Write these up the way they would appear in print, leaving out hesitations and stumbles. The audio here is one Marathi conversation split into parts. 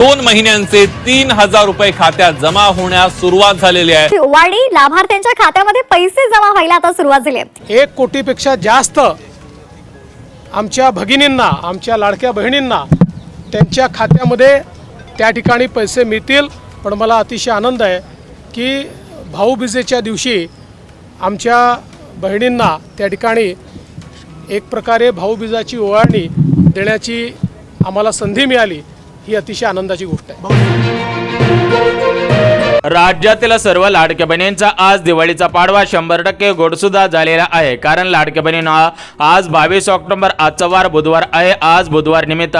2 महिन्यांचे 3,000 रुपये खात्यात जमा होण्यास सुरुवात झालेली आहे। ओवाळणी लाभार्थ्यांच्या खात्यामध्ये पैसे जमा व्हायला आता सुरुवात झाली आहे। 1 कोटीपेक्षा जास्त आमच्या भगिनींना, आमच्या लाडक्या बहिणींना त्यांच्या खात्यामध्ये त्या ठिकाणी पैसे मिळतील। पण मला अतिशय आनंद आहे की भाऊबीजेच्या दिवशी आमच्या बहिणींना त्या ठिकाणी एक प्रकारे भाऊबीजाची ओवाळणी देण्याची आम्हाला संधी मिळाली, ही अतिशय आनंदाची गोष्ट आहे। राज्यातील सर्व लाडक्या बहिणींचा आज दिवाळीचा पाडवा 100% गोडसुद्धा झालेला आहे। कारण लाडक्या बहिणींना आज 22 ऑक्टोबर आजचा वार बुधवार आहे। आज बुधवार निमित्त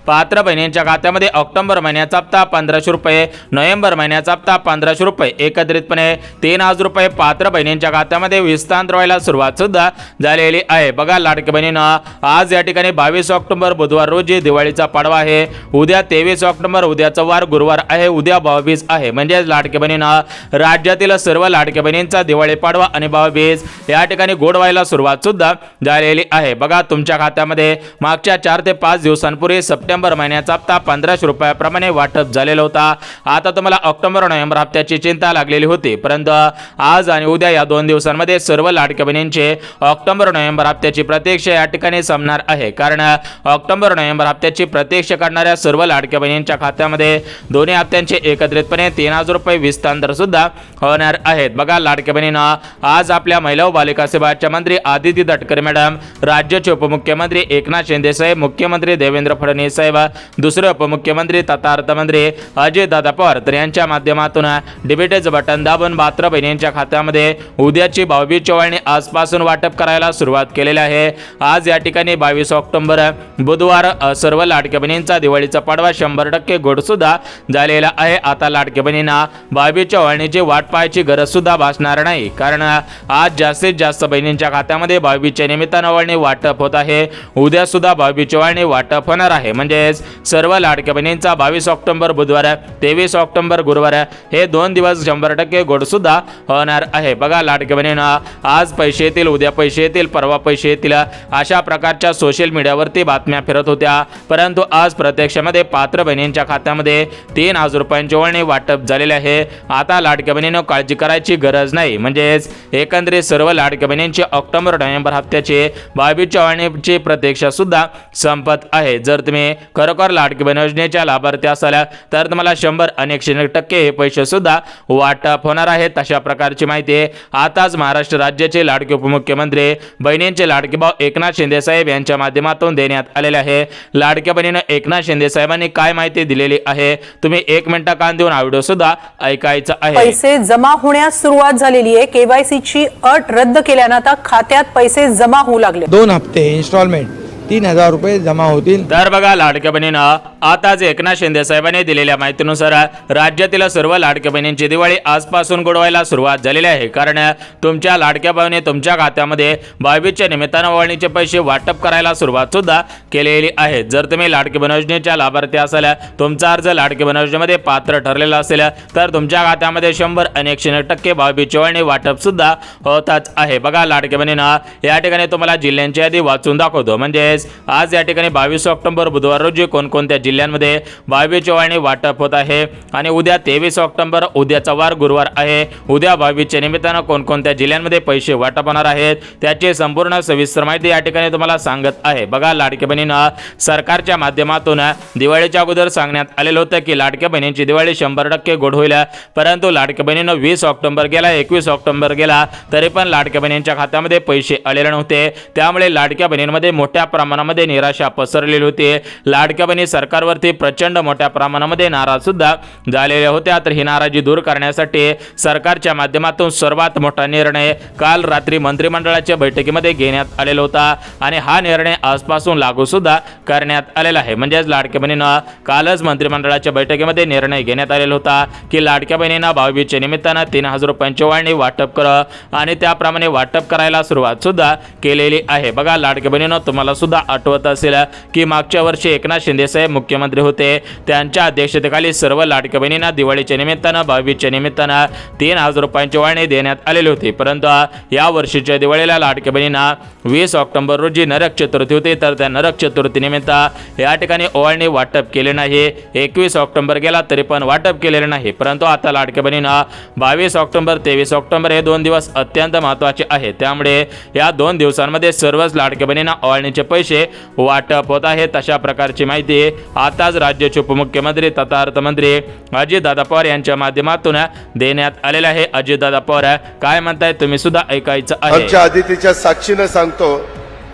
पात्र बहिणींच्या खात्यामध्ये ऑक्टोबर महिन्याचा हप्ता 1500 रुपये, नोव्हेंबर महिन्याचा हप्ता 1500 रुपये, एकत्रितपणे 3000 रुपये पात्र बहिणींच्या खात्यामध्ये हस्तांतर व्हायला सुरुवात सुद्धा झालेली आहे। बघा लाडक्या बहिणींना आज या ठिकाणी 22 ऑक्टोबर बुधवार रोजी दिवाळीचा पाडवा आहे। उद्या 23 ऑक्टोबर उद्याचा वार गुरुवार आहे। उद्या भाऊबीज आहे। म्हणजे लाडक्या बहिणींना राज्यातील सर्व लाडक्या बहिणींचा दिवाळी पाडवा आणि भाऊबीज या ठिकाणी गोड व्हायला सुरुवात सुद्धा झालेली आहे। बघा तुमच्या खात्यामध्ये मागच्या 4 ते 5 दिवसांपूर्वी सप्टेंबर महिन्याचा हप्ता 1500 रुपयाप्रमाणे वाटप झालेला होता। आता तुम्हाला ऑक्टोबर नोव्हेंबर हप्त्याची चिंता लागलेली होती, परंतु आज आणि उद्या या 2 दिवसांमध्ये सर्व लाडक्या बहिणींचे ऑक्टोबर नोव्हेंबर हप्त्याची प्रतीक्षा या ठिकाणी संपणार आहे। कारण ऑक्टोबर नोव्हेंबर हप्त्याची प्रतीक्षा करणाऱ्या सर्व लाडक्या बहिणींच्या खात्यामध्ये दोन्ही हप्त्यांचे एकत्रितपणे 3000 रुपये हस्तांतर सुद्धा होणार आहेत। बघा लाडक्या बहिणींना आज आपल्या महिला व बालिका सेवाच्या मंत्री आदिती तटकरे मॅडम, राज्याचे उपमुख्यमंत्री एकनाथ शिंदे साहेब, मुख्यमंत्री देवेंद्र फडणवीस साहेब, दुसरे उपमुख्यमंत्री तथा अर्थमंत्री अजय दादा पवार तर यांच्या माध्यमातून डीबीटीचं बटन दाबून पात्र बहिणींच्या खात्यामध्ये उद्याची भाऊबीज ओवाळणी आजपासून वाटप करायला सुरुवात केलेली आहे। आज या ठिकाणी 22 ऑक्टोबर बुधवार सर्व लाडक्या बहिणींचा दिवाळीचा पाडवा 100% गोड सुद्धा झालेला आहे। आता लाडक्या बहिणींना भाऊबीजेच्या ओवाळणीची वाट पाहायची गरज सुद्धा भासणार नाही, कारण आज जास्तीत जास्त बहिणींच्या खात्यामध्ये भाऊबीजेच्या निमित्तानं ओवाळणी वाटप होत आहे। उद्या सुद्धा भाऊबीजेची ओवाळणी वाटप होणार आहे। म्हणजे सर्व लाडक्या बहिणींचा 22 ऑक्टोबर बुधवार, 23 ऑक्टोबर गुरुवार हे 2 दिवस 100% गोड सुद्धा होणार आहे। बघा लाडक्या बहिणींना आज पैसे येतील, उद्या पैसे येतील, परवा पैसे येतील, अशा प्रकारच्या सोशल मीडियावरती बातम्या फिरत होत्या, परंतु आज प्रत्यक्षामध्ये पात्र बहिणींच्या खात्यामध्ये 3000 रुपयांची ओवाळणी वाटप झालेले आहे। आता लाडक्या बहिणींनो काळजी करायची गरज नाही। म्हणजेच एकंदरीत सर्व लाडक्या बहिणींची ऑक्टोबर नोव्हेंबर हप्त्याचे भाऊबीजेच्या ओवाळणीची प्रतीक्षा सुद्धा संपत आहे। जर तुम्ही खरोखर लाडकी बहीण योजनेच्या लाभार्थी असाल तर तुम्हाला 100 आणि 100% हे पैसे सुद्धा वाटप होणार आहेत। अशा प्रकारची माहिती आताच महाराष्ट्र राज्याचे लाडके उपमुख्यमंत्री बहिणींचे लाडके भाऊ एकनाथ शिंदे साहेब यांच्या माध्यमातून देण्यात आलेले आहे। लाडक्या बहिणींना एकनाथ शिंदे साहेबांनी काय माहिती दिलेली आहे तुम्ही 1 मिनिट कान देऊन हा व्हिडिओ सुद्धा ऐकायचा आहे। पैसे जमा होण्यास सुरुवात झालेली आहे। केवायसीची अट रद्द केल्याने आता खात्यात पैसे जमा होऊ लागले। 2 हप्ते इन्स्टॉलमेंट 3000 रुपये जमा होतील। तर बघा लाडक्या बहिणींना आताच एकनाथ शिंदे साहेबांनी दिलेल्या माहितीनुसार राज्यातील सर्व लाडक्या बहिणींची दिवाळी आजपासून गोड व्हायला सुरुवात झालेली आहे। कारण तुमच्या लाडक्या बहिणी तुमच्या खात्यामध्ये भाऊबीजेच्या निमित्तानं ओवाळणीचे पैसे वाटप करायला सुरुवात सुद्धा केलेली आहे। जर तुम्ही लाडकी बहीण योजनेच्या लाभार्थी असाल, तुमचा अर्ज लाडकी बहीण योजनेमध्ये पात्र ठरलेला असेल तर तुमच्या खात्यामध्ये 100 आणि 100% भाऊबीजेची ओवाळणी वाटप सुद्धा होतच आहे। बघा लाडक्या बहिणींना या ठिकाणी तुम्हाला जिल्ह्यांची यादी वाचून दाखवतो। म्हणजे आज या ठिकाणी 22 ऑक्टोबर बुधवार रोजी कोणकोणत्या जिल्ह्यांमध्ये भाऊबीजेची ओवाळणी वाटप होत आहे आणि उद्या 23 ऑक्टोबर उद्याचा वार गुरुवार आहे। उद्या भाऊबीजेच्या निमित्तानं कोणकोणत्या जिल्ह्यांमध्ये पैसे वाटप होणार आहेत त्याची संपूर्ण सविस्तर माहिती या ठिकाणी तुम्हाला सांगत आहे। बघा लाडक्या बहिणींना सरकारच्या माध्यमातून दिवाळीच्या अगोदर सांगण्यात आलेलं होतं की लाडक्या बहिणींची दिवाळी 100% गोड होईल, परंतु लाडक्या बहिणींना 20 ऑक्टोबर गेला, 21 ऑक्टोबर गेला तरी पण लाडक्या बहिणींच्या खात्यामध्ये पैसे आलेले नव्हते। त्यामुळे लाडक्या बहिणींमध्ये मोठ्या प्रमाणामध्ये निराशा पसरलेली होती। लाडक्या बहिणी सरकारवरती प्रचंड मोठ्या प्रमाणामध्ये नाराज सुद्धा झालेल्या होत्या। तर ही नाराजी दूर करण्यासाठी सरकारच्या माध्यमातून सर्वात मोठा निर्णय काल रात्री मंत्रिमंडळाच्या बैठकीमध्ये घेण्यात आलेला होता आणि हा निर्णय आजपासून लागू सुद्धा करण्यात आलेला आहे। म्हणजेच लाडक्या बहिणींना कालच मंत्रिमंडळाच्या बैठकीमध्ये निर्णय घेण्यात आलेला होता की लाडक्या बहिणींना भाऊबीजेच्या निमित्तानं 3000 रुपयांची ओवाळणी वाटप करा आणि त्याप्रमाणे वाटप करायला सुरुवात सुद्धा केलेली आहे। बघा लाडक्या बहिणींनो तुम्हाला सुद्धा सुद्धा आठवत असेल की मागच्या वर्षी एकनाथ शिंदे साहेब मुख्यमंत्री होते, त्यांच्या अध्यक्षतेखाली सर्व लाडक्या बहिणींना दिवाळीच्या निमित्तानं 22च्या निमित्तानं 3,000 रुपयांची ओवाळणी देण्यात आलेली होती. परंतु या वर्षीच्या दिवाळीला लाडक्या बहिणींना 20 ऑक्टोबर रोजी नरक चतुर्थी होती, तर त्या नरक चतुर्थीनिमित्त या ठिकाणी ओवाळणी वाटप केले नाही. 21 ऑक्टोबर गेला तरी पण वाटप केलेले नाही. परंतु आता लाडक्या बहिणींना 22 ऑक्टोबर 23 ऑक्टोबर हे 2 दिवस अत्यंत महत्त्वाचे आहेत. त्यामुळे या 2 दिवसांमध्ये सर्वच लाडक्या बहिणींना ओवाळणीचे पैसे वाटप होत आहेत. अशा प्रकारची माहिती आताच राज्याचे उपमुख्यमंत्री तथा अर्थमंत्री अजितदादा पवार यांच्या माध्यमातून देण्यात आलेले आहे. अजितदादा पवार काय म्हणतायत तुम्ही सुद्धा ऐकायचं आहे. आमच्या अदितीच्या साक्षीनं सांगतो,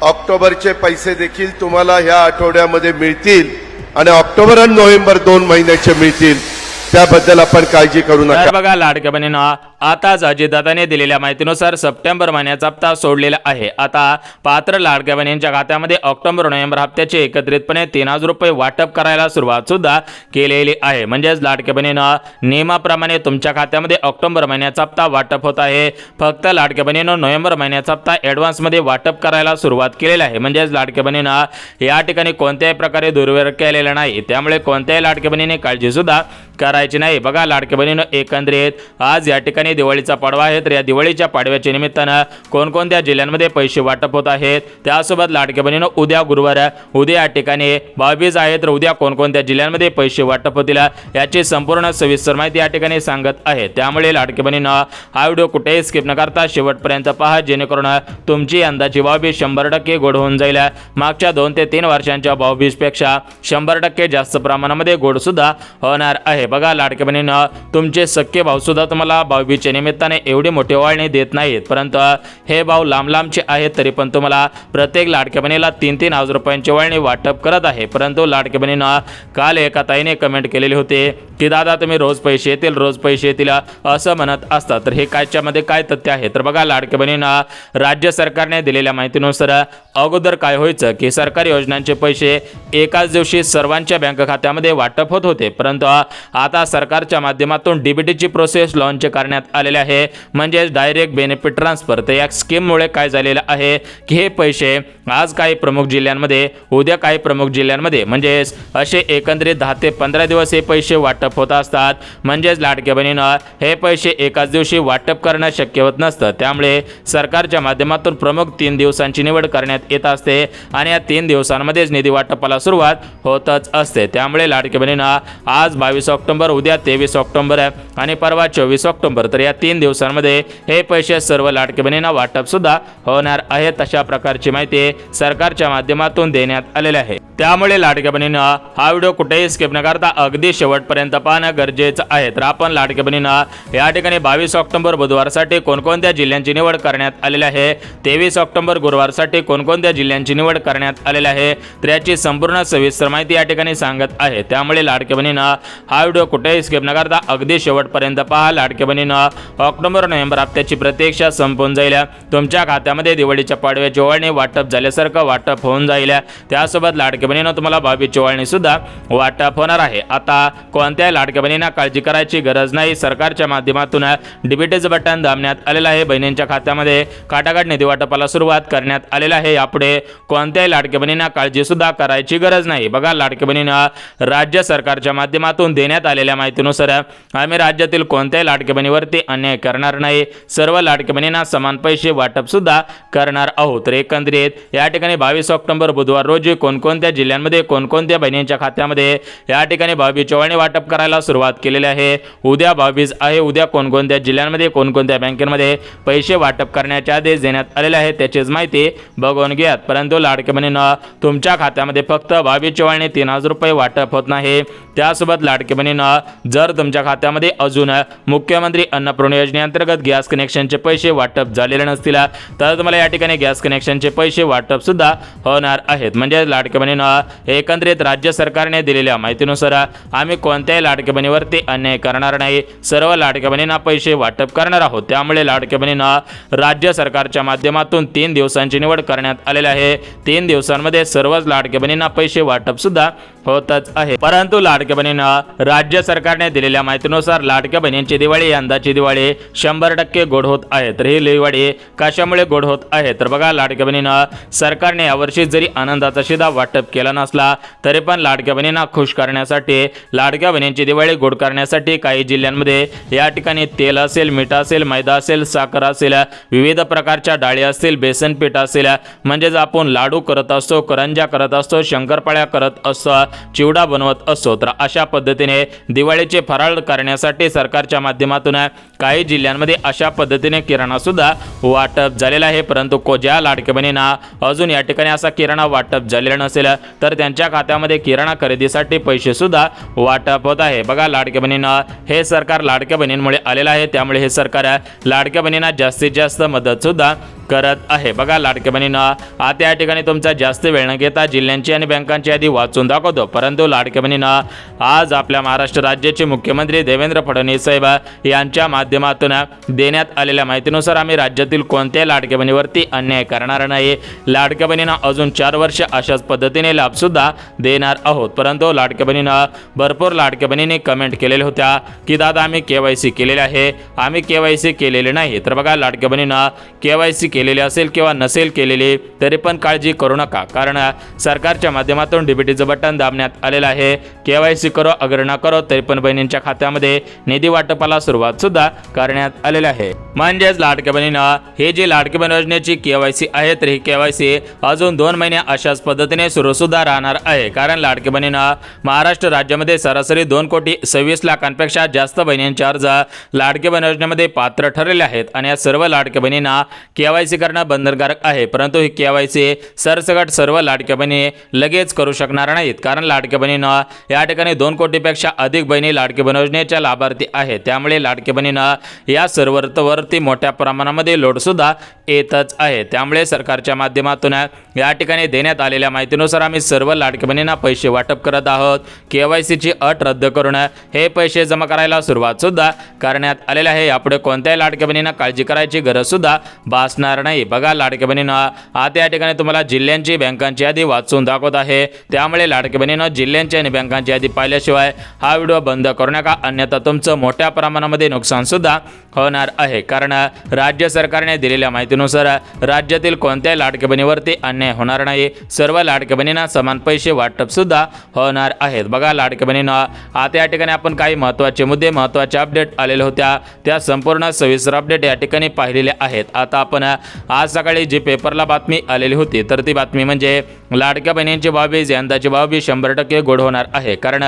ऑक्टोबरचे पैसे देखील तुम्हाला ह्या आठवड्यामध्ये मिळतील आणि ऑक्टोबर आणि नोव्हेंबर 2 महिन्याचे मिळतील. त्याबद्दल आपण काळजी करू तर नका. बघा लाडक्या बहिणींना आताच अजितदादाने दिलेल्या माहितीनुसार सप्टेंबर महिन्याचा हप्ता सोडलेला आहे. आता पात्र लाडक्या बहिणींच्या खात्यामध्ये ऑक्टोबर नोव्हेंबर हप्त्याचे एकत्रितपणे 3,000 रुपये वाटप करायला सुरुवात सुद्धा केलेली आहे. म्हणजेच लाडक्या बहिणींना नियमाप्रमाणे तुमच्या खात्यामध्ये ऑक्टोबर महिन्याचा हप्ता वाटप होत आहे. फक्त लाडक्या बहिणींनो नोव्हेंबर महिन्याचा हप्ता ॲडव्हान्समध्ये वाटप करायला सुरुवात केलेली आहे. म्हणजेच लाडक्या बहिणींना या ठिकाणी कोणत्याही प्रकारे दुर्व्यवहार केलेला नाही. त्यामुळे कोणत्याही लाडक्या बहिणीने काळजी सुद्धा करायची नाही. बघा लाडक्या बहिणीनं एकंदरीत आज या ठिकाणी दिवाळीचा पाडवा आहे, तर या दिवाळीच्या पाडव्याच्या निमित्तानं कोणकोणत्या जिल्ह्यांमध्ये पैसे वाटप होत आहेत, त्यासोबत लाडक्या बहिणीनं उद्या गुरुवार उद्या या ठिकाणी 22 आहे, तर उद्या कोणकोणत्या जिल्ह्यांमध्ये पैसे वाटप होतील याची संपूर्ण सविस्तर माहिती या ठिकाणी सांगत आहे. त्यामुळे लाडक्या बहिणीनं हा व्हिडिओ कुठेही स्किप न करता शेवटपर्यंत पहा, जेणेकरून तुमची अंदाची भाऊबीज 100% गोड होऊन जाईल. मागच्या 2 ते 3 वर्षांच्या भाऊबीजपेक्षा 100% जास्त प्रमाणामध्ये गोड सुद्धा होणार आहे. बघा लाडक्या बहिणीनं तुमचे सख्खे भाऊ सुद्धा तुम्हाला भाऊबीजच्या निमित्ताने एवढी मोठी ओवाळणी देत नाहीत, परंतु हे भाऊ लांब लांबचे आहेत, तरी पण तुम्हाला प्रत्येक लाडक्या बहिणीला 3,000 रुपयांची ओवाळणी वाटप करत आहे. परंतु लाडक्या बहिणीनं काल एका ताईने कमेंट केलेली होती की दादा तुम्ही रोज पैसे येतील असं म्हणत असतात, तर हे कायच्यामध्ये काय तथ्य आहे. तर बघा लाडक्या बहिणीनं राज्य सरकारने दिलेल्या माहितीनुसार अगोदर काय व्हायचं की सरकारी योजनांचे पैसे एकाच दिवशी सर्वांच्या बँक खात्यामध्ये वाटप होत होते, परंतु आता सरकारच्या माध्यमातून डीबीटीची प्रोसेस लॉन्च करण्यात आलेले आहे. म्हणजेच डायरेक्ट बेनिफिट ट्रान्सफर. तर या स्कीममुळे काय झालेलं आहे की हे पैसे आज काही प्रमुख जिल्ह्यांमध्ये उद्या काही प्रमुख जिल्ह्यांमध्ये म्हणजेच असे एकंदरीत 10 ते 15 दिवस हे पैसे वाटप होत असतात. म्हणजेच लाडक्या बहिणीनं हे पैसे एकाच दिवशी वाटप करणं शक्य होत नसतं. त्यामुळे सरकारच्या माध्यमातून प्रमुख 3 दिवसांची निवड करण्यात येत असते आणि या 3 दिवसांमध्येच निधी वाटपाला सुरुवात होतच असते. त्यामुळे लाडक्या बहिणीनं आज 22 ऑक्टोबर उद्या 23 ऑक्टोबर आणि परवा 24 ऑक्टोबर तर या 3 दिवसांमध्ये हे पैसे सर्व लाडक्या बहिणींना वाटप सुद्धा होणार आहे. तशा प्रकारची माहिती सरकारच्या माध्यमातून देण्यात आलेली आहे. त्यामुळे लाडक्या बहिणीनं हा व्हिडिओ कुठेही स्किप न करता अगदी शेवटपर्यंत पाहणं गरजेचं आहे. तर आपण लाडक्या बहिणीनं या ठिकाणी 22 ऑक्टोबर बुधवारसाठी कोणकोणत्या जिल्ह्यांची निवड करण्यात आलेली आहे, 23 ऑक्टोबर गुरुवारसाठी कोणकोणत्या जिल्ह्यांची निवड करण्यात आलेली आहे, तर याची संपूर्ण सविस्तर माहिती या ठिकाणी सांगत आहे. त्यामुळे लाडक्या बहिणीनं हा व्हिडिओ कुठेही स्किप न करता अगदी शेवटपर्यंत पहा. लाडक्या बहिणीनं ऑक्टोबर नोव्हेंबर हप्त्याची प्रतीक्षा संपून जाईल. तुमच्या खात्यामध्ये दिवाळीच्या पाडव्याची ओवाळणी वाटप झाल्यासारखं वाटप होऊन जाईल. त्यासोबत लाडक्या बहिणीनं तुम्हाला भाऊबीजची ओवाळणी सुद्धा वाटप होणार आहे. आता कोणत्याही लाडक्या बहिणींना काळजी करायची गरज नाही. सरकारच्या माध्यमातून डीबीटीचं बटन दाबण्यात आलेलं आहे. बहिणींच्या खात्यामध्ये काटाकाट निधी वाटपाला सुरुवात करण्यात आलेलं आहे. यापुढे कोणत्याही लाडक्या बहिणींना काळजी सुद्धा करायची गरज नाही. बघा लाडक्या बहिणीनं राज्य सरकारच्या माध्यमातून देण्यात आलेल्या माहितीनुसार आम्ही राज्यातील कोणत्याही लाडक्या बहिणीवरती अन्याय करणार नाही. सर्व लाडक्या बहिणींना समान पैसे वाटप सुद्धा करणार आहोत. तर एकंदरीत या ठिकाणी 22 ऑक्टोबर बुधवार रोजी कोणकोणत्या जिल्ह्यांमध्ये कोणकोणत्या बहिणींच्या खात्यामध्ये या ठिकाणी भाऊबीज ओवाळणी वाटप करायला सुरुवात केलेली आहे. उद्या भाऊबीज आहे, उद्या कोणकोणत्या जिल्ह्यांमध्ये कोणकोणत्या बँकेमध्ये पैसे वाटप करण्याचे आदेश देण्यात आलेले आहेत त्याचीच माहिती बघून घ्यात. परंतु लाडक्या बहिणीनं तुमच्या खात्यामध्ये फक्त भाऊबीज ओवाळणी 3,000 रुपये वाटप होत नाही. त्यासोबत लाडक्या बहिणीनं जर तुमच्या खात्यामध्ये अजून मुख्यमंत्री अन्नपूर्णा योजनेअंतर्गत गॅस कनेक्शनचे पैसे वाटप झालेले नसतील तर तुम्हाला या ठिकाणी गॅस कनेक्शनचे पैसे वाटप सुद्धा होणार आहेत. म्हणजे लाडक्या बहिणीनं एकंदरीत राज्य सरकारने दिलेल्या माहितीनुसार आम्ही कोणत्याही लाडक्या बहिणीवरती अन्याय करणार नाही. सर्व लाडक्या बहिणींना पैसे वाटप करणार आहोत. त्यामुळे लाडक्या बहिणीनं राज्य सरकारच्या माध्यमातून 3 दिवसांची निवड करण्यात आलेली आहे. 3 दिवसांमध्ये सर्वच लाडक्या बहिणींना पैसे वाटप सुद्धा होतच आहे। परंतु लाडक्या बहिणींना राज्य सरकारने दिलेल्या माहितीनुसार लाडक्या बहिणींची दिवाळी, यंदाची दिवाळी 100% गोड होत आहे। तर ही दिवाळी कशामुळे गोड होत आहे तर बघा, लाडक्या बहिणींना सरकारने यावर्षी जरी आनंदाचा शिधा वाटप केला नसला तरी पण लाडक्या बहिणींना खुश करण्यासाठी, लाडक्या बहिणींची दिवाळी गोड करण्यासाठी काही जिल्ह्यांमध्ये या ठिकाणी तेल असेल, मीठ असेल, मैदा असेल, साखर असेल, विविध प्रकारच्या डाळी असतील, बेसन पीठ असेल, म्हणजेच आपण लाडू करत असतो, करंज्या करत असतो, शंकरपाळ्या करत असतो, चिवडा बनवत असतो। तर अशा पद्धतीने दिवाळीचे फराळ करण्यासाठी सरकारच्या माध्यमातून काही जिल्ह्यांमध्ये अशा पद्धतीने किराणा सुद्धा वाटप झालेला आहे। परंतु ज्या लाडक्या बहिणींना अजून या ठिकाणी असा किराणा वाटप झालेला नसेल तर त्यांच्या खात्यामध्ये किराणा खरेदीसाठी पैसे सुद्धा वाटप होत आहे। बघा, लाडक्या बहिणींना हे सरकार लाडक्या बहिणींमुळे आलेलं आहे, त्यामुळे हे सरकार लाडक्या बहिणींना जास्तीत जास्त मदत सुद्धा करत आहे। बघा, लाडक्या बहिणींना आता या ठिकाणी तुमचा जास्त वेळ न घेता जिल्ह्यांची आणि बँकांची यादी वाचून दाखवतो। परंतु लाडक्या बहिणींना आज आपल्या महाराष्ट्र राज्याचे मुख्यमंत्री देवेंद्र फडणवीस साहेब यांच्या माध्यमातून देण्यात आलेल्या माहितीनुसार आम्ही राज्यातील कोणत्याही लाडक्या बहिणीवरती अन्याय करणार नाही। लाडक्या बहिणींना अजून 4 वर्ष अशाच पद्धतीने लाभ सुद्धा देणार आहोत। परंतु लाडक्या बहिणींना भरपूर लाडक्या बहिणींनी कमेंट केलेल्या होत्या की दादा आम्ही KYC केलेले आहे, आम्ही KYC केलेले नाही। तर बघा, लाडक्या बहिणींना KYC केलेले असेल किंवा नसेल केलेले तरी पण काळजी करू नका, कारण सरकारच्या माध्यमातून DBTचं बटन दाबण्यात आलेलं आहे। KYC करो अगर ना करो तरी पण बहिणींच्या खात्यामध्ये निधी वाटपाला सुरुवात सुद्धा करण्यात आलेली आहे। म्हणजेच लाडक्या बहिणींना हे जे लाडकी बहीण योजनेची KYC आहे तर ही KYC अजून 2 महिने अशाच पद्धतीने सुरू सुद्धा राहणार आहे, कारण लाडकी बहिणींना महाराष्ट्र राज्यामध्ये सरासरी 2,26,00,000पेक्षा जास्त बहिणींचे अर्ज लाडकी बहीण योजनेमध्ये पात्र ठरलेले आहेत आणि या सर्व लाडक्या बहिणींना KYC करणं बंधनकारक आहे। परंतु ही KYC सरसकट सर्व लाडक्या बहिणी लगेच करू शकणार नाहीत, कारण लाडक्या बहिणींना या ठिकाणी 2 कोटीपेक्षा अधिक बहिणी लाडकी बहीण योजनेच्या लाभार्थी आहेत, त्यामुळे लाडक्या बहिणींना या सर्ववरती मोठ्या प्रमाणामध्ये लोड सुद्धा येतच आहे। त्यामुळे सरकारच्या माध्यमातून या ठिकाणी देण्यात आलेल्या माहितीनुसार आम्ही सर्व लाडक्या बहिणींना पैसे वाटप करत आहोत। KYCची अट रद्द करून हे पैसे जमा करायला सुरुवात सुद्धा करण्यात आलेली आहे। यापुढे कोणत्याही लाडक्या बहिणींना काळजी करायची गरज सुद्धा भासणार नाही। बघा, लाडक्या बहिणींना आता या ठिकाणी तुम्हाला जिल्ह्यांची, बँकांची यादी वाचून दाखवत आहे, त्यामुळे लाडक्या बहिणींना जिल्ह्यांची आणि बँकांची यादी पाहिल्याशिवाय हा व्हिडिओ बंद करू नका, अन्यथा तुमचं मोठ्या प्रमाणामध्ये नुकसान सुद्धा होणार आहे। कारण राज्य सरकारने दिलेल्या माहितीनुसार राज्यातील कोणत्याही लाडक्या बहिणीवरती अन्याय होणार नाही, सर्व लाडक्या बहिणींना समान पैसे वाटप सुद्धा होणार आहेत। बघा, लाडक्या बहिणींना आता या ठिकाणी आपण काही महत्त्वाचे मुद्दे, महत्त्वाचे अपडेट आलेले होत्या, त्या संपूर्ण सविस्तर अपडेट या ठिकाणी पाहिलेले आहेत। आता आपण आज सकाळी जी पेपरला बातमी आलेली होती तर ती बातमी म्हणजे लाडक्या बहिणींची 22 यंदाची 22 100% गोड होणार आहे, कारण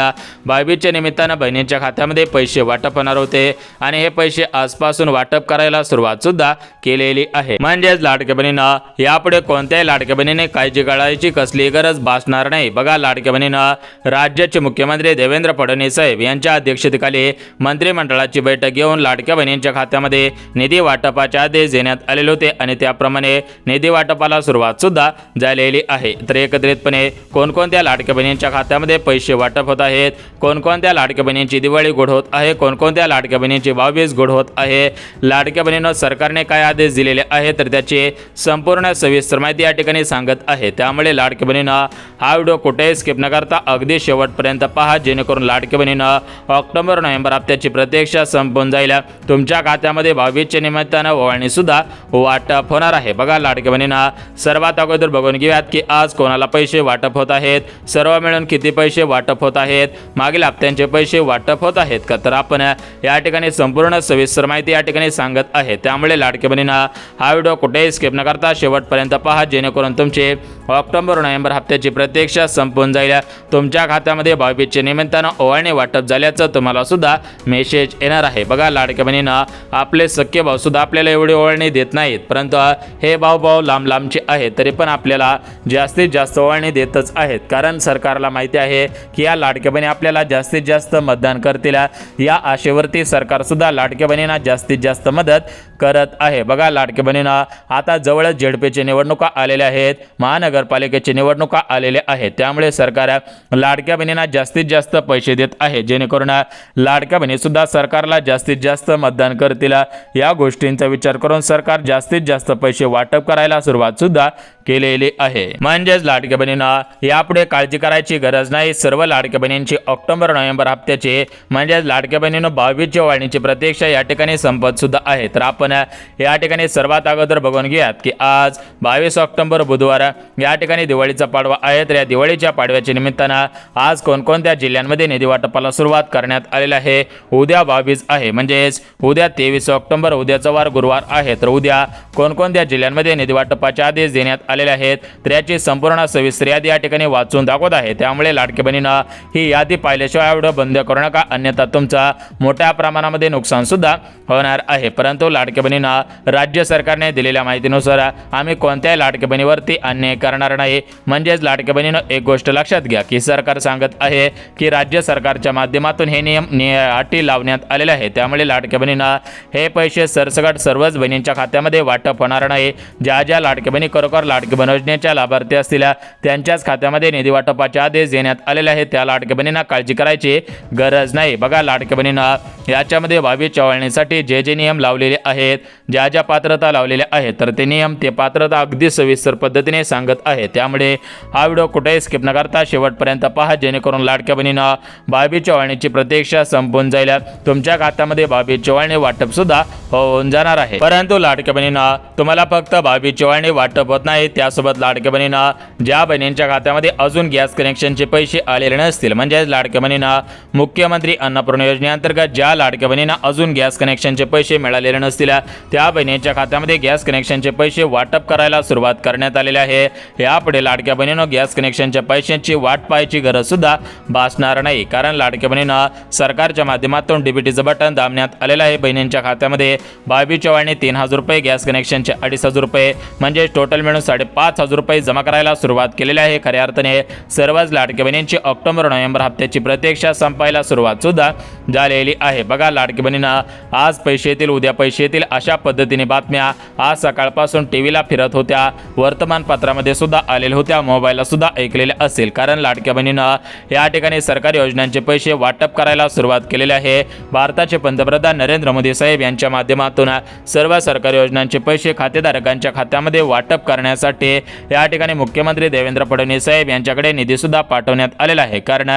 22च्या निमित्तानं बहिणींच्या खात्यामध्ये पैसे वाटप होणार होते आणि हे पैसे आजपासून वाटप करायला सुरुवात सुद्धा केलेली आहे। म्हणजेच लाडक्या बहिणींना यापुढे कोणत्याही लाडक्या बहिणीने काळजी करायची कसली गरज भासणार नाही। बघा, लाडक्या बहिणींना राज्याचे मुख्यमंत्री देवेंद्र फडणवीस साहेब यांच्या अध्यक्षतेखाली मंत्रिमंडळाची बैठक घेऊन लाडक्या बहिणींच्या खात्यामध्ये निधी वाटपाचे आदेश देण्यात आलेले होते आणि त्याप्रमाणे निधी वाटपाला सुरुवात सुद्धा झालेली आहे। तर एकत्रितपणे कोणकोणत्या लाडक्या बहिणींच्या खात्यामध्ये पैसे वाटप होत आहेत, कोणकोणत्या लाडक्या बहिणींची दिवाळी गोड होत आहे, कोणकोणत्या लाडक्या बहिणींची 22 गोड होत आहे, लाडक्या बहिणींना सरकारने काय आदेश दिलेले आहे तर त्याची संपूर्ण सविस्तर माहिती या ठिकाणी सांगत आहे। त्यामुळे लाडक्या बहिणींना हा व्हिडिओ कुठेही स्किप न करता अगदी शेवटपर्यंत पहा, जेणेकरून लाडक्या बहिणींना ऑक्टोबर-नोव्हेंबर हप्त्याची प्रतीक्षा संपून जाईल, तुमच्या खात्यामध्ये 22च्या निमित्तानं ओवाळणी सुद्धा वाटप होणार आहे। बघा, लाडक्या बहिणींना सर्वात अगोदर बघून घेऊयात की आज कोणाला पैसे वाटप होत आहेत, सर्व मिळून किती पैसे वाटप होत आहेत, मागील हप्त्यांचे पैसे वाटप होत आहेत का, तर आपण या ठिकाणी संपूर्ण सविस्तर माहिती या ठिकाणी सांगत आहे। त्यामुळे लाडक्या बहिणींना हा व्हिडिओ कुठेही स्किप न करता शेवटपर्यंत पहा, जेणेकरून तुमचे ऑक्टोबर-नोव्हेंबर हप्त्याची प्रतीक्षा संपून जाईल, तुमच्या खात्यामध्ये 22च्या निमित्तानं ओवाळणी वाटप झाल्याचं तुम्हाला सुद्धा मेसेज येणार आहे। बघा, लाडक्या बहिणींना आपले सख्खे भाऊ सुद्धा आपल्याला एवढी ओवाळणी देत नाहीत, परंतु हे भाऊ लांब लांबचे आहेत तरी पण आपल्याला जास्तीत जास्त ओवाळणी देतच आहेत, कारण सरकारला माहिती आहे की या लाडक्या बहिणी आपल्याला जास्तीत जास्त मतदान करतील। या आशेवरती सरकार सुद्धा लाडक्या बहिणींना जास्तीत जास्त मदत करत आहे। बघा लाडक्या बहिणींना आता जवळच झेडपीची निवडणुका आलेल्या आहेत, महानगरपालिकेची निवडणुका आलेल्या आहेत, त्यामुळे सरकार लाडक्या बहिणींना जास्तीत जास्त पैसे देत आहे, जेणेकरून लाडक्या बहिणी सुद्धा सरकारला जास्तीत जास्त मतदान करतील। या गोष्टींचा विचार करून सरकार जास्तीत जास्त पैसे वाटप करायला सुरुवात सुद्धा केलेली आहे। म्हणजेच लाडक्या बहिणींना यापुढे काळजी करायची गरज नाही। सर्व लाडक्या बहिणींची ऑक्टोबर नोव्हेंबर हप्त्याचे म्हणजेच लाडक्या बहिणींना 22च्या वाढीची प्रतीक्षा या ठिकाणी संपत सुद्धा आहे। तर आपण या ठिकाणी सर्वात अगोदर बघून घेऊयात की आज 22 ऑक्टोबर बुधवार या ठिकाणी दिवाळीचा पाडवा आहे। तर या दिवाळीच्या पाडव्याच्या निमित्तानं आज कोणकोणत्या जिल्ह्यांमध्ये निधी वाटपाला सुरुवात करण्यात आलेली आहे। उद्या 22 आहे, म्हणजेच उद्या 23 ऑक्टोबर, उद्याचा वार गुरुवार आहे। तर उद्या कोणकोणत्या जिल्ह्यांमध्ये निधी वाटपाचे आदेश देण्यात आलेले आहेत तर याची संपूर्ण सविस्तर यादी या ठिकाणी वाचून दाखवत आहे। त्यामुळे लाडक्या बहिणींना ही यादी पाहिल्याशिवाय व्हिडिओ बंद करू नका, अन्यथा तुमचा मोठ्या प्रमाणामध्ये नुकसान सुद्धा होणार आहे। परंतु लाडक्या बहिणींना राज्य सरकारने दिलेल्या माहितीनुसार आम्ही कोणत्याही लाडक्या बहिणीवरती अन्याय करणार नाही। म्हणजेच लाडक्या बहिणींना एक गोष्ट लक्षात घ्या की सरकार सांगत आहे की राज्य सरकारच्या माध्यमातून हे नियम अटी लावण्यात आलेले आहे, त्यामुळे लाडक्या बहिणींना हे पैसे सरसकट सर्वच बहिणींच्या खात्यामध्ये वाटप होणार नाही। ज्या ज्या लाडक्या बहिणी खरोखर लाडकी बहीण योजनेच्या लाभार्थी असतील त्यांच्याच खात्यामध्ये निधी वाटपाचे आदेश देण्यात आलेले आहेत, त्या लाडक्या बहिणींना काळजी करायची गरज नाही। बघा लाडक्या बहिणींना याच्यामध्ये 22च्या वळणीसाठी जे जे नियम लावलेले आहेत, ज्या ज्या पात्रता लावलेल्या आहेत तर ते नियम ते पात्रता अगदी सविस्तर पद्धतीने सांगत आहे। त्यामुळे हा व्हिडिओ कुठेही स्किप न करता शेवटपर्यंत पहा, जेणेकरून लाडक्या बहिणींना 22च्या वळणीची प्रतीक्षा संपून जाईल, तुमच्या खात्यामध्ये 22ची वळणी वाटप सुद्धा होऊन जाणार आहे। परंतु लाडक्या बहिणींना तुम्हाला फक्त 22ची वळणी वाटप होत नाही, त्यासोबत लाडक्या बहिणींना ज्या बहिणींच्या खात्यामध्ये अजून गॅस कनेक्शनचे पैसे आलेले नसतील, म्हणजे लाडक्या बहिणींना मुख्यमंत्री अन्नपूर्णा योजनेअंतर्गत ज्या लाडक्या बहिणींना अजून गॅस कनेक्शनचे पैसे मिळालेले नसतील त्या बहिणींच्या खात्यामध्ये गॅस कनेक्शनचे पैसे वाटप करायला सुरुवात करण्यात आलेली आहे। यापुढे लाडक्या बहिणींना गॅस कनेक्शनच्या पैशांची वाट पाहायची गरज सुद्धा भासणार नाही, कारण लाडक्या बहिणींना सरकारच्या माध्यमातून डीबीटीचं बटन दाबण्यात आलेलं आहे। बहिणींच्या खात्यामध्ये 22च्या वळणी 3000 रुपये, गॅस कनेक्शनचे 2500 रुपये म्हणजे टोटल मिळून 5500 रुपये जमा करायला सुरुवात केलेली आहे। खऱ्या अर्थाने सर्वच लाडक्या बहिणींची ऑक्टोबर नोव्हेंबर हप्त्याची प्रतीक्षा संपायला सुरुवात सुद्धा झालेली आहे। बघा लाडक्या बहिणींना आज पैसे येतील, उद्या पैसे येतील अशा पद्धतीने बातम्या आज सकाळपासून टीव्हीला फिरत होत्या, वर्तमानपत्रामध्ये सुद्धा आलेल्या होत्या, मोबाईलला सुद्धा ऐकलेले असेल, कारण लाडक्या बहिणींना या ठिकाणी सरकारी योजनांचे पैसे वाटप करायला सुरुवात केलेली आहे। भारताचे पंतप्रधान नरेंद्र मोदी साहेब यांच्या माध्यमातून सर्व सरकारी योजनांचे पैसे खातेधारकांच्या खात्यामध्ये वाटप करण्यासाठी या ठिकाणी मुख्यमंत्री देवेंद्र फडणवीस साहेब यांच्याकडे निधी सुद्धा पाठवण्यात आलेला आहे, कारण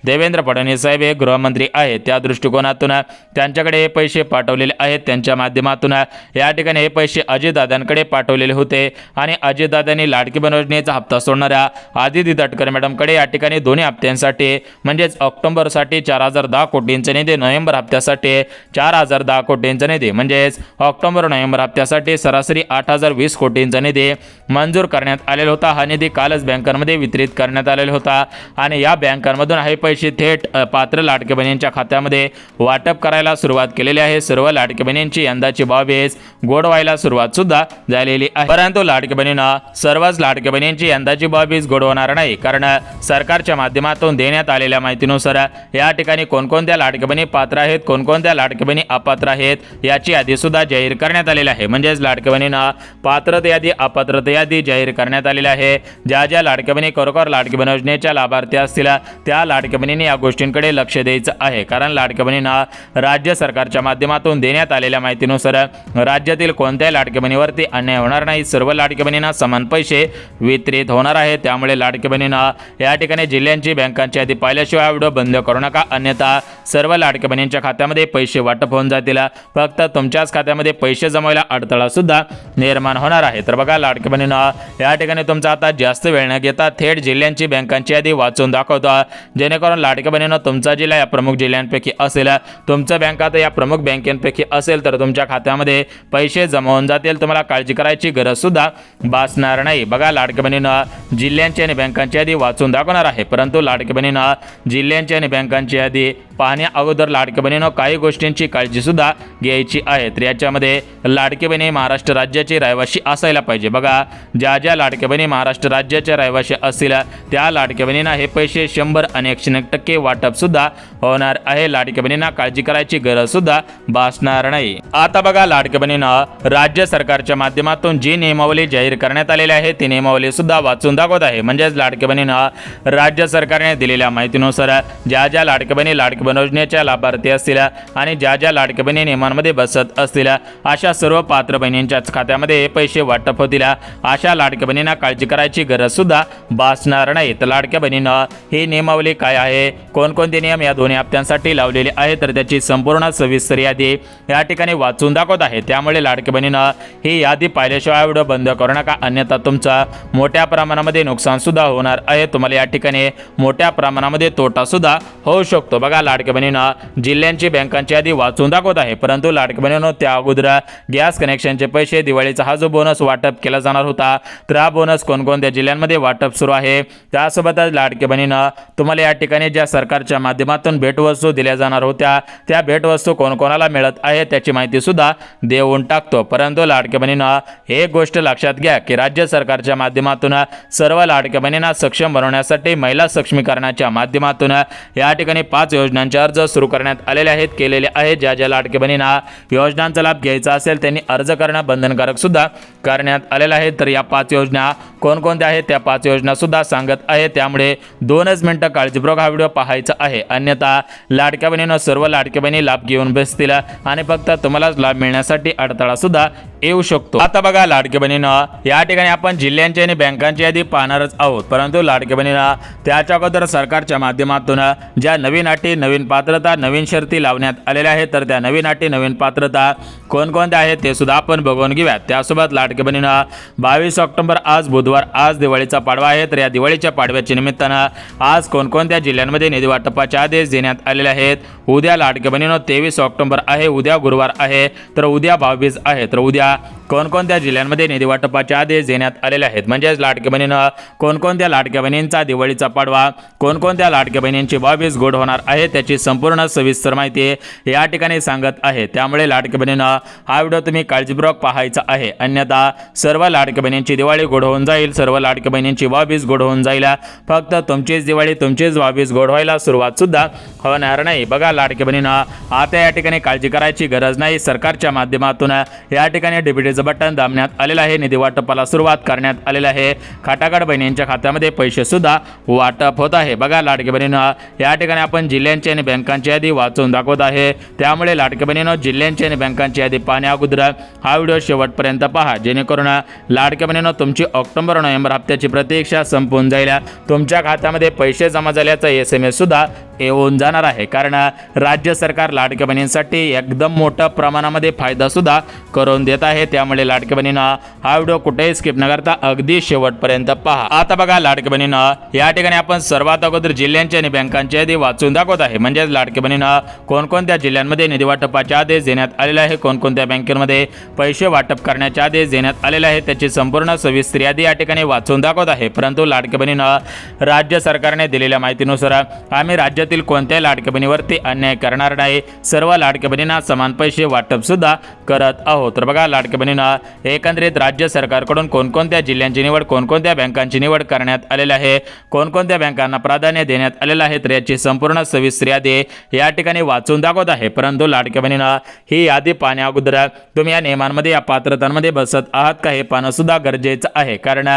देवेंद्र फडणवीस साहेब हे गृहमंत्री आहेत, त्या दृष्टिकोनातून त्यांच्याकडे हे पैसे पाठवलेले आहेत। त्यांच्या माध्यमातून या ठिकाणी हे पैसे अजितदादांकडे पाठवलेले होते आणि अजितदादांनी लाडकी बहीण योजनेचा हप्ता सोडणाऱ्या आदिती तटकरे मॅडमकडे या ठिकाणी दोन्ही हप्त्यांसाठी म्हणजेच ऑक्टोबरसाठी 4010 कोटींचा निधी, नोव्हेंबर हप्त्यासाठी 4010 कोटींचा निधी, म्हणजेच ऑक्टोबर नोव्हेंबर हप्त्यासाठी सरासरी 8020 कोटींचा निधी मंजूर करण्यात आलेला होता। हा निधी कालच बँकांमध्ये वितरित करण्यात आलेला होता आणि या बँकांमधून हे पैसे थेट पात्र लाडक्या बहिणींच्या खात्यामध्ये वाटप करायला सुरुवात केलेली आहे। सर्व लाडक्या बहिणींची यंदाची 22 गोड व्हायला सुरुवात सुद्धा झालेली आहे। परंतु लाडक्या बहिणींना सर्वच लाडक्या बहिणींची यंदाची 22 गोड होणार नाही, कारण सरकारच्या माध्यमातून देण्यात आलेल्या माहितीनुसार या ठिकाणी कोणकोणत्या लाडक्या बहिणी पात्र आहेत, कोणकोणत्या लाडक्या बहिणी अपात्र आहेत याची यादी सुद्धा जाहीर करण्यात आलेली आहे। म्हणजेच लाडक्या बहिणींना पात्रता यादी, अपात्रता यादी जाहीर करण्यात आलेली आहे। ज्या ज्या लाडक्या बहिणी खरोखर लाडकी बहीण योजनेच्या लाभार्थी असतील त्या लाडक्या बहिणींनी या गोष्टींकडे लक्ष द्यायचं आहे, कारण लाडक्या बहिणींना राज्य सरकारच्या माध्यमातून देण्यात आलेल्या माहितीनुसार राज्यातील कोणत्याही लाडक्या बहिणीवरती अन्याय होणार नाही, सर्व लाडक्या बहिणींना समान पैसे वितरित होणार आहे। त्यामुळे लाडक्या बहिणींना या ठिकाणी जिल्ह्यांची बँकांची यादी पाहिल्याशिवाय व्हिडिओ बंद करू नका, अन्यथा सर्व लाडक्या बहिणींच्या खात्यामध्ये पैसे वाटप होऊन जातील, फक्त तुमच्याच खात्यामध्ये पैसे जमवायला अडथळा सुद्धा निर्माण होणार आहे। तर बघा लाडक्या बहिणींना या ठिकाणी तुमचा आता जास्त वेळ न घेता थेट जिल्ह्यांची बँकांची यादी वाचून दाखवतो, जेणेकरून लाडक्या बहिणींना तुमचा जिल्हा या प्रमुख जिल्ह्यांपैकी असेल, तुमचं बँक आता या प्रमुख बँकेपैकी असेल तर तुमच्या खात्यामध्ये पैसे जमा होऊन जातील, तुम्हाला काळजी करायची गरज सुद्धा भासणार नाही। बघा लाडक्या बहिणींना जिल्ह्यांची आणि बँकांची यादी वाचून दाखवणार आहे, परंतु लाडक्या बहिणींना जिल्ह्यांची आणि बँकांची यादी पाहण्या अगोदर लाडक्या बहिणीनं काही गोष्टींची काळजी सुद्धा घ्यायची आहे. तर याच्यामध्ये लाडकी बहिणी महाराष्ट्र राज्याचे रहिवासी असायला पाहिजे. बघा, ज्या लाडक्या बहिणी महाराष्ट्र राज्याच्या रहिवासी असतील त्या लाडक्या बहिणींना हे पैसे 100 आणि 101% वाटप सुद्धा होणार आहे. लाडक्या बहिणींना काळजी करायची गरज सुद्धा भासणार नाही. आता बघा, लाडक्या बहिणीनं राज्य सरकारच्या माध्यमातून जी नियमावली जाहीर करण्यात आलेली आहे ती नियमावली सुद्धा वाचून दाखवत आहे. म्हणजेच लाडक्या बहिणीनं राज्य सरकारने दिलेल्या माहितीनुसार ज्या लाडक्या बहिणी लाडकी बहीण योजनेच्या लाभार्थी असतील आणि ज्या लाडक्या बहिणी नियमांमध्ये बसत असतील अशा सर्व पात्र बहिणींच्याच खात्यामध्ये हे पैसे वाटप होतील. अशा लाडक्या बहिणींना काळजी करायची गरज सुद्धा भासणार नाही. तर लाडक्या बहिणीनं ही नियमावली काय आहे, कोणकोणते नियम या दोन्ही हप्त्यांसाठी लावलेले आहे, तर त्याची संपूर्ण सविस्तर यादी या ठिकाणी वाचून दाखवत आहे. त्यामुळे लाडक्या बहिणीनं ही यादी पाहिल्याशिवाय व्हिडिओ बंद करू नका, अन्यथा तुमचा मोठ्या प्रमाणामध्ये नुकसान सुद्धा होणार आहे. तुम्हाला या ठिकाणी मोठ्या प्रमाणामध्ये तोटा सुद्धा होऊ शकतो. बघा, लाडक्या बहिणीनं जिल्ह्यांची बँकांची यादी वाचून दाखवत आहे, परंतु लाडक्या बहिणीनं त्या अगोदर गॅस कनेक्शनचे पैसे, दिवाळीचा हा जो बोनस वाटप केला जाणार होता, तर हा बोनस कोणकोणत्या जिल्ह्यांमध्ये वाटप सुरू आहे, त्यासोबतच लाडक्या बहिणीनं तुम्हाला या ठिकाणी ज्या सरकारच्या माध्यमातून भेटवस्तू दिल्या जाणार होत्या त्या भेटवस्तू कोणकोणाला मिळत आहे त्याची माहिती सुद्धा देऊन टाकतो. परंतु लाडक्या बहिणीनं एक गोष्ट लक्षात घ्या की राज्य सरकारच्या माध्यमातून सर्व लाडक्या बहिणींना सक्षम बनवण्यासाठी महिला सक्षमीकरणाच्या माध्यमातून या ठिकाणी 5 योजनांचे अर्ज सुरू करण्यात आलेले आहेत, केलेले आहेत. ज्या लाडक्या बहिणींना योजनांचा लाभ घ्यायचा असेल त्यांनी अर्ज करणं बंधनकारक सुद्धा करण्यात आलेलं आहे. तर या 5 योजना कोणकोणत्या आहेत त्या 5 योजना सुद्धा सांगत आहे. त्यामुळे 2च मिनिटं काळजीपूर्वक हा व्हिडिओ पाहायचा आहे, अन्यथा लाडक्या बहिणीनं सर्व लाडक्या बहिणी लाभ घेऊन बसतील आणि फक्त तुम्हालाच लाभ मिळण्यासाठी अडथळा सुद्धा येऊ शकतो. आता बघा, लाडक्या बहिणीनं या ठिकाणी आपण जिल्ह्यांची आणि बँकांची यादी पाहणारच आहोत, परंतु लाडक्या बहिणीनं त्याच्या अगोदर सरकारच्या माध्यमातून ज्या नवीन अटी, नवीन पात्रता, नवीन शर्ती लावण्यात आलेल्या आहेत, तर त्या नवीन अटी, नवीन पात्रता कोणकोणत्या आहेत ते सुद्धा आपण बघून घेऊयात. त्यासोबत लाडक्या बहिणीनं 22 ऑक्टोबर आज बुधवार, आज दिवाळीचा पाडवा आहे, तर या दिवाळीच्या पाडव्याच्या निमित्तानं आज कोणकोणत्या जिल्ह्यांमध्ये निधी वाटपाचे आदेश देण्यात आलेले आहेत. उद्या लाडक्या बहिणीनं 23 ऑक्टोबर आहे, उद्या गुरुवार आहे, तर उद्या 22 आहे, तर उद्या कोणकोणत्या जिल्ह्यांमध्ये निधी वाटपाचे आदेश देण्यात आलेले आहेत. म्हणजेच लाडक्या बहिणीनं कोणकोणत्या लाडक्या बहिणींचा दिवाळीचा पाडवा, कोणकोणत्या लाडक्या बहिणींची 22 गोड होणार आहे त्याची संपूर्ण सविस्तर माहिती या ठिकाणी सांगत आहे. त्यामुळे लाडक्या बहिणीनं हा व्हिडिओ तुम्ही काळजीपूर्वक पाहायचा आहे, अन्यथा सर्व लाडक्या बहिणींची दिवाळी गोड होऊन जाईल, सर्व लाडक्या बहिणींची 22 गोड होऊन जाईल, फक्त तुमचीच दिवाळी, तुमचीच 22 गोड व्हायला सुरुवात सुद्धा होणार नाही. बघा, लाडक्या बहिणीनं आता या ठिकाणी काळजी करायची गरज नाही. सरकारच्या माध्यमातून या ठिकाणी डीबीटीचं बटन दाबण्यात आलेलं आहे, निधी वाटपाला सुरुवात करण्यात आलेलं आहे. खाटाकाड बहिणींच्या खात्यामध्ये पैसे सुद्धा वाटप होत आहे. बघा, लाडक्या बहिणीनं या ठिकाणी आपण जिल्ह्यांची आणि बँकांची यादी वाचून दाखवत आहे. त्यामुळे लाडक्या बहिणीनं जिल्ह्यांची आणि बँकांची यादी पाहण्या अगोदर हा व्हिडिओ शेवटपर्यंत पहा, जेणेकरून लाडक्या बहिणीनं तुमची ऑक्टोबर नोव्हेंबर हप्त्याची प्रतीक्षा संपून जाईल, तुमच्या खात्यामध्ये पैसे जमा झाल्याचा SMS सुद्धा येऊन जाणार आहे. कारण राज्य सरकार लाडक्या बहिणींसाठी एकदम मोठ्या प्रमाणामध्ये फायदा सुद्धा करून देत आहे. त्यामुळे लाडक्या बहिणीनं हा व्हिडिओ कुठेही स्किप न करता अगदी शेवटपर्यंत पहा. आता बघा, लाडक्या बहिणीनं या ठिकाणी आपण सर्वात अगोदर जिल्ह्यांची आणि बँकांची यादी वाचून दाखवत आहे. म्हणजेच लाडक्या बहिणीनं कोणकोणत्या जिल्ह्यांमध्ये निधी वाटपाचे आदेश देण्यात आलेले आहे, कोणकोणत्या बँकेमध्ये पैसे वाटप करण्याचे आदेश देण्यात आलेले आहे त्याची संपूर्ण सविस्तर यादी या ठिकाणी वाचून दाखवत आहे. परंतु लाडक्या बहिणीनं राज्य सरकारने दिलेल्या माहितीनुसार आम्ही राज्यातील कोणत्याही लाडक्या बहिणीवरती अन्याय करणार नाही, सर्व लाडक्या बहिणींना समान पैसे वाटप सुद्धा करत आहोत. तर बघा, लाडक्या बहिणीनं एकंदरीत राज्य सरकारकडून कोणकोणत्या जिल्ह्यांची निवड, कोणकोणत्या बँकांची निवड करण्यात आलेली आहे, कोणकोणत्या बँकांना प्राधान्य देण्यात आलेलं आहे, तर याची संपूर्ण सविस्तर यादी या ठिकाणी वाचून दाखवत आहे. परंतु लाडक्या बहिणीनं ही यादी पाहण्या अगोदर तुम्ही या नियमांमध्ये, या पात्रतांमध्ये बसत आहात का हे पाहणं सुद्धा गरजेचं आहे. कारण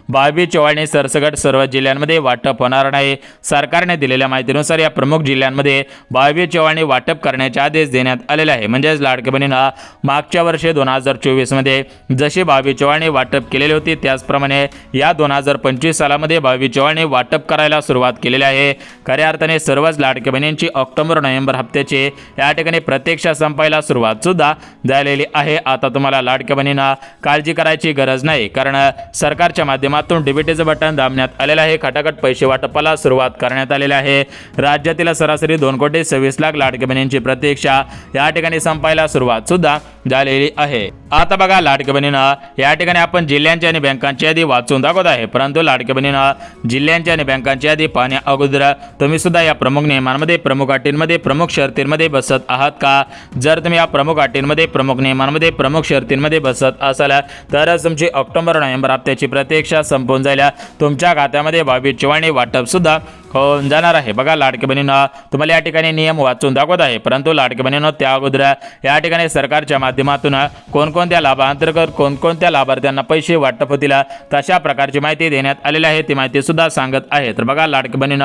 22 चव्हाणी सरसकट सर्व जिल्ह्यांमध्ये वाटप होणार नाही. सरकारने दिलेल्या माहितीनुसार या प्रमुख जिल्ह्यांमध्ये 22 चव्हाणी वाटप करण्याचे आदेश देण्यात आलेले आहे. म्हणजेच लाडक्या बहिणीनं मागच्या वर्षी 2024 मध्ये जशी 22 चव्हाणी वाटप केलेली होती त्याचप्रमाणे या 2025 सालामध्ये 22 चव्हाणी वाटप करायला सुरुवात केलेली आहे. खऱ्या अर्थाने सर्वच लाडक्या बहिणींची ऑक्टोबर नोव्हेंबर हप्त्याची या ठिकाणी प्रतीक्षा संपायला सुरुवात सुद्धा झालेली आहे. आता तुम्हाला लाडक्या बहिणींना काळजी करायची गरज नाही, कारण सरकारच्या माध्यमातून डीबीटीचं बटन दाबण्यात आलेलं आहे. खटाखट पैसे वाटपाला सुरुवात करण्यात आलेली आहे. राज्यातील सरासरी 2,26,00,000 लाडक्या बहिणींची प्रतीक्षा या ठिकाणी संपायला सुरुवात सुद्धा झालेली आहे। आता बघा लाडक्या बहिणींनो, या ठिकाणी आपण जिल्ह्यांची आणि बँकांची यादी वाचून दाखवत आहे, परंतु लाडक्या बहिणींनो, जिल्ह्यांची आणि बँकांची यादी पाहण्या अगोदर तुम्ही सुद्धा या प्रमुख नियमांमध्ये, प्रमुख अटींमध्ये, प्रमुख शर्तींमध्ये बसत आहात का? जर तुम्ही या प्रमुख अटींमध्ये, प्रमुख नियमांमध्ये, प्रमुख शर्तींमध्ये बसत असाल तरच तुमची ऑक्टोबर नोव्हेंबर हप्त्याची प्रतीक्षा संपून जाईल। तुमच्या खात्यामध्ये 22/24 वाटप सुद्धा होऊन जाणार आहे। बघा लाडक्या बहिणींनो, तुम्हाला या ठिकाणी नियम वाचून दाखवत आहे, परंतु लाडक्या बहिणींनो, त्या अगोदर या ठिकाणी सरकारच्या माध्यमातून कोणकोणत्या लाभांतर्गत कोणकोणत्या लाभार्थ्यांना पैसे वाटप होतील तशा प्रकारची माहिती देण्यात आलेली आहे, ती माहिती सुद्धा सांगत आहे। तर बघा लाडक्या बहिणींनो,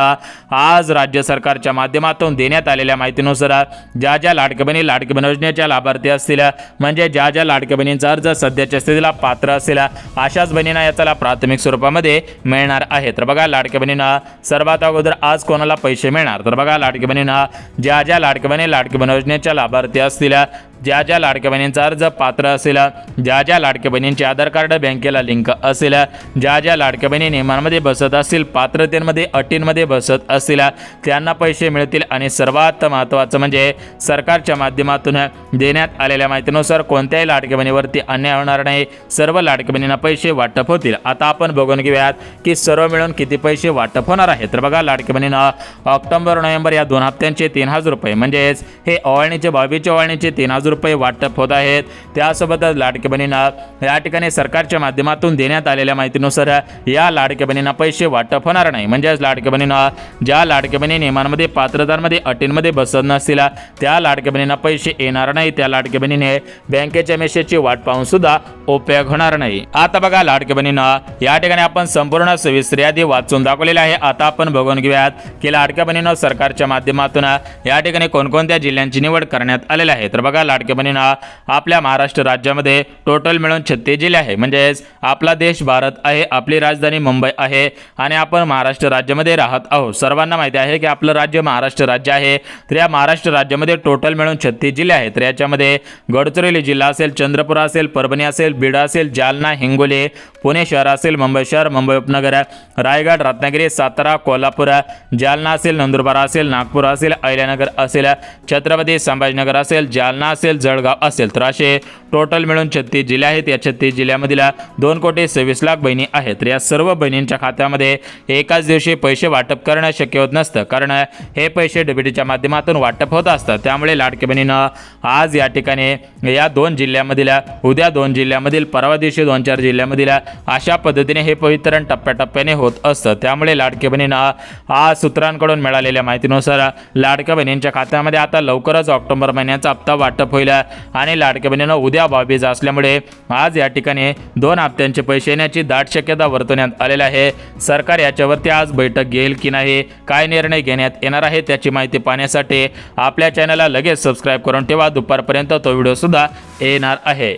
आज राज्य सरकारच्या माध्यमातून देण्यात आलेल्या माहितीनुसार ज्या लाडक्या बहिणी लाडकी बहीण योजनेच्या लाभार्थी असतील, म्हणजे ज्या लाडक्या बहिणींचा अर्ज सध्याच्या स्थितीला पात्र असेल अशाच बहिणींना याचा लाभ प्राथमिक स्वरूपामध्ये मिळणार आहे। तर बघा लाडक्या बहिणींनो, सर्वात अगोदर आज कोणाला पैसे मिळणार? तर बघा लाडक्या बहिणींनो, ज्या लाडक्या बहिणी लाडकी बहीण योजनेच्या लाभार्थी असतील, ज्या लाडक्या बहिणींचा अर्ज पात्र असेल, ज्या लाडक्या बहिणींचे आधार कार्ड बँकेला लिंक असेल, ज्या लाडक्या बहिणी नियमांमध्ये बसत असतील, पात्रतेमध्ये अटींमध्ये बसत असतील त्यांना पैसे मिळतील। आणि सर्वात महत्त्वाचं म्हणजे सरकारच्या माध्यमातून देण्यात आलेल्या माहितीनुसार कोणत्याही लाडक्या बहिणीवरती अन्याय होणार नाही, सर्व लाडक्या बहिणींना पैसे वाटप होतील। आता आपण बघून घेऊयात की सर्व मिळून किती पैसे वाटप होणार आहे। तर बघा लाडक्या बहिणींना, ऑक्टोबर नोव्हेंबर या 2 हप्त्यांचे 3000 रुपये, म्हणजेच हे ओवाळणीचे 22 ओवाळणीचे 3000 रुपये वाटप होत आहेत। त्यासोबतच लाडक्या बहिणींना या ठिकाणी सरकारच्या माध्यमातून देण्यात आलेल्या माहितीनुसार या लाडक्या बहिणींना पैसे वाटप होणार नाही, म्हणजेच लाडक्या बहिणींना ज्या लाडक्या बहिणी नियमांमध्ये पात्रतांमध्ये अटींमध्ये बसत नसतील त्या लाडक्या बहिणींना पैसे येणार नाही, त्या लाडक्या बहिणीने बँकेच्या मेसेजची वाट पाहून सुद्धा उपयोग होणार नाही। आता बघा लाडक्या बहिणींना, या ठिकाणी आपण संपूर्ण सविस्तर यादी वाचून दाखवलेली आहे। आता आपण बघून घेऊयात की लाडक्या बहिणींना सरकारच्या माध्यमातून या ठिकाणी कोणकोणत्या जिल्ह्यांची निवड करण्यात आलेली आहे। तर बघा लाडक्या बहिणींना, आपल्या महाराष्ट्र राज्यामध्ये टोटल मिळून 36 जिल्हे आहे, म्हणजेच आपला देश भारत आहे, आपली राजधानी मुंबई आहे आणि आपण महाराष्ट्र राज्यामध्ये राहत आहोत। सर्वांना माहिती आहे की आपलं राज्य महाराष्ट्र राज्य आहे। तर या महाराष्ट्र राज्यामध्ये टोटल मिळून 36 जिल्हे आहेत। तर याच्यामध्ये गडचिरोली जिल्हा असेल, चंद्रपूर असेल, परभणी असेल, बीड असेल, जालना, हिंगोली, पुणे शहर असेल, मुंबई शहर, मुंबई उपनगर, रायगड, रत्नागिरी, सातारा, कोल्हापूर, जालना असेल, नंदुरबार असेल, नागपूर असेल, अहिल्यानगर असेल, छत्रपती संभाजीनगर असेल, जालना असेल, जळगाव असेल। तर असे टोटल मिळून 36 जिल्हे आहेत। या 36 जिल्ह्यामधील 2,26,00,000 बहिणी आहेत। तर या सर्व बहिणींच्या खात्यामध्ये एकाच दिवशी पैसे वाटप करणं शक्य होत नसतं, कारण हे पैसे डीबीटीच्या माध्यमातून वाटप होत असतात। त्यामुळे लाडक्या बहिणींना आज या ठिकाणी या 2 जिल्ह्यामधील, उद्या 2 जिल्ह्यामधील, परवा दिवशी 2-4 जिल्ह्यामधील अशा पद्धतीने हे वितरण टप्प्याटप्प्याने होत असतं। त्यामुळे लाडक्या बहिणींना आज सूत्रांकडून मिळालेल्या माहितीनुसार लाडक्या बहिणींच्या खात्यामध्ये आता लवकरच ऑक्टोबर महिन्याचा हप्ता वाटप होईल आणि लाडक्या बहिणींना उद्या 22 असल्यामुळे आज या ठिकाणी 2 हप्त्यांचे पैसे येण्याची दाट शक्यता वर्तवण्यात आलेली आहे। सरकार याच्यावरती आज बैठक घेईल की नाही, काय निर्णय घेण्यात येणार आहे त्याची माहिती पाहण्यासाठी आपल्या चॅनलला लगेच सबस्क्राईब करून ठेवा। दुपारपर्यंत तो व्हिडिओ सुद्धा येणार आहे।